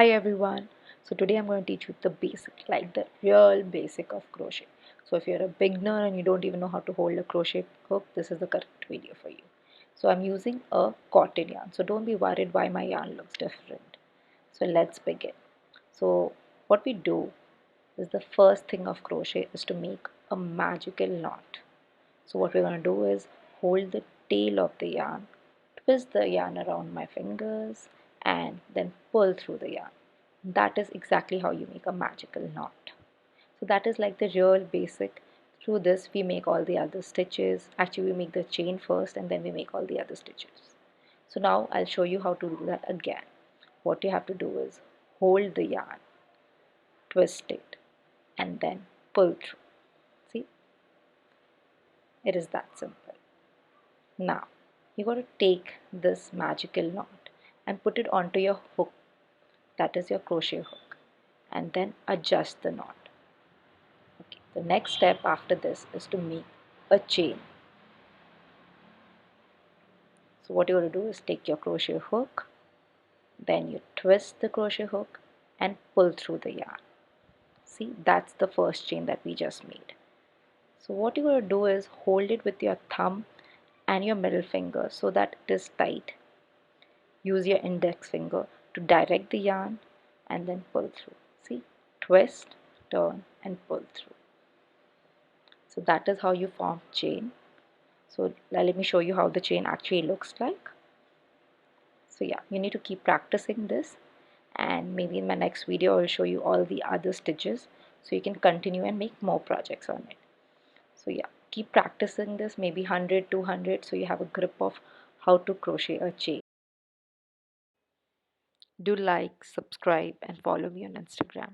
Hi everyone. So today I'm going to teach you the basic, like the real basic of crochet. So if you're a beginner and you don't even know how to hold a crochet hook, this is the correct video for you. So I'm using a cotton yarn. So don't be worried why my yarn looks different. So let's begin. So what we do is the first thing of crochet is to make a magical knot. So what we're going to do is hold the tail of the yarn, twist the yarn around my fingers, and then pull through the yarn. That is exactly how you make a magical knot. So that is like the real basic. Through this we make all the other stitches. Actually we make the chain first and then we make all the other stitches. So now I'll show you how to do that again. What you have to do is hold the yarn, twist it, and then pull through. See, it is that simple. Now, you got to take this magical knot and put it onto your hook, that is your crochet hook, and then adjust the knot. Okay. The next step after this is to make a chain. So what you're going to do is take your crochet hook, then you twist the crochet hook and pull through the yarn. See, that's the first chain that we just made. So what you're going to do is hold it with your thumb and your middle finger so that it is tight. Use your index finger to direct the yarn and then pull through. See, twist, turn and pull through. So that is how you form chain. So let me show you how the chain actually looks like. So yeah, you need to keep practicing this, and maybe in my next video I will show you all the other stitches so you can continue and make more projects on it. So yeah, keep practicing this, maybe 100, 200, so you have a grip of how to crochet a chain. Do like, subscribe and follow me on Instagram.